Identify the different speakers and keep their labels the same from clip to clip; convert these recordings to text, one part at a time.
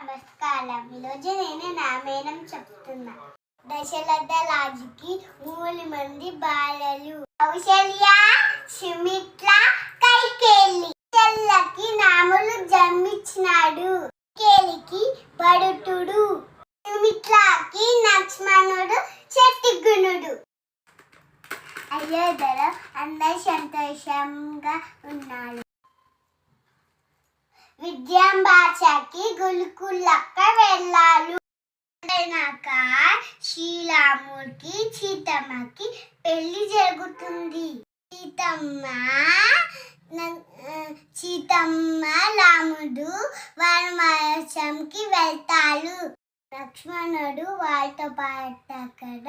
Speaker 1: నమస్కారం. ఈరోజు నేను రామాయణం చెప్తున్నా. దశరథ రాజుకి 3 మంది బాలలు. కౌశల్య, సుమిత్ర, కైకేయి. కౌశల్యకి రాముడు జన్మించినాడు. కైకేయికి భరతుడు, సుమిత్రకి లక్ష్మణుడు, శత్రుఘ్నుడు. అయోధ్యలో అందరూ సంతోషంగా ఉన్నారు. విద్యాంబాచకి గురుకులక్క వెళ్ళారు. అయినాక శ్రీరాముడికి సీతమ్మకి పెళ్లి జరుగుతుంది. సీతమ్మ రాముడు వనవాసంకి వెళ్తారు. లక్ష్మణుడు వాళ్ళతో పాటు అక్కడ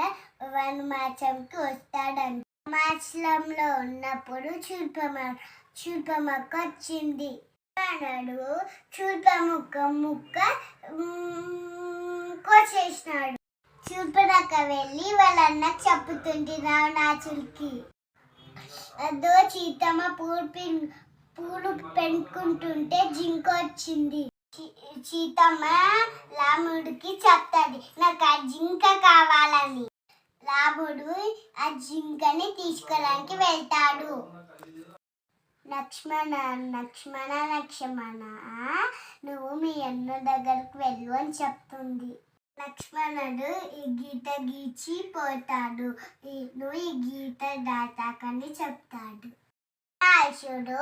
Speaker 1: వనవాసంకి వస్తాడంట. వనవాసంలో ఉన్నప్పుడు శూర్పణఖ వచ్చింది. లక్ష్మణుడు శూర్పణఖ కోసేసినాడు. శూర్పణఖ వెళ్ళి వాళ్ళ అన్నకు చెప్పుతుంది రావణాసుడికి. అదో సీతమ్మ పూలు పెంచుకుంటుంటే జింక వచ్చింది. సీతమ్మ రాముడికి చెప్తాది, నాకు ఆ జింక కావాలని. రాముడు ఆ జింకని తీసుకోవడానికి వెళ్తాడు. లక్ష్మణ నువ్వు మీ అన్న దగ్గరకు వెళ్ళు అని చెప్తుంది. లక్ష్మణుడు ఈ గీత గీచి పోతాడు. నువ్వు ఈ గీత దాటాకని చెప్తాడు. రాక్షసుడు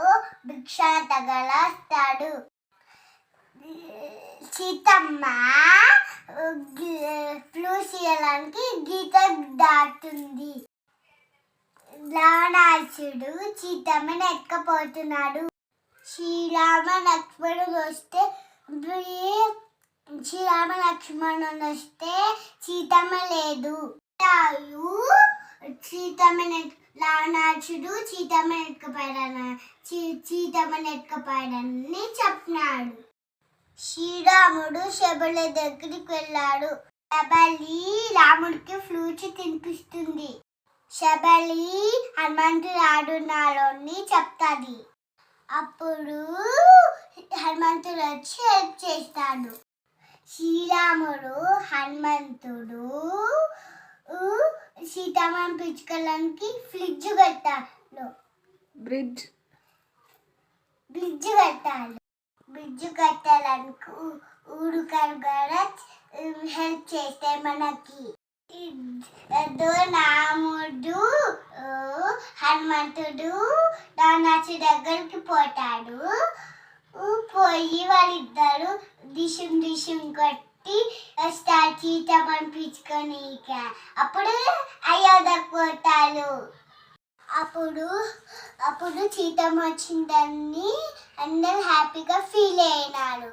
Speaker 1: భిక్ష తగలస్తాడు. సీతమ్మ ఫ్లూసియలానికి గీత దాటుతుంది. రావణాసుడు సీతమ్మని ఎక్కపోతున్నాడు. శ్రీరామ లక్ష్మణుడు వస్తే సీతమ్మ లేదు. రావణాసుడు సీతమ్మని ఎక్కపోయాడని చెప్పినాడు. శ్రీరాముడు శబళ దగ్గరికి వెళ్ళాడు. శబళి రాముడికి ఫ్లూట్ తినిపిస్తుంది. శబళి హనుమంతుడు ఆడున్నాడని చెప్తాది. అప్పుడు హనుమంతుడు వచ్చి హెల్ప్ చేస్తాడు. శ్రీరాముడు హనుమంతుడు సీతమ్మని పిచ్చుకోవడానికి ఫ్రిడ్జ్ కట్టాడు. బ్రిడ్జ్ కట్టాలకు ఊరుకారు కూడా హెల్ప్ చేస్తాయి మనకి. రాముడు హనుమంతుడు రావణాసుడి దగ్గరికి పోతాడు. పోయి వాళ్ళిద్దరు దిశం కొట్టి వస్తారు సీతమ్మని పిచ్చుకొని. అప్పుడు అయోధ్యకు పోతారు. అప్పుడు సీతమ్మ వచ్చిందని అందరూ హ్యాపీగా ఫీల్ అయినారు.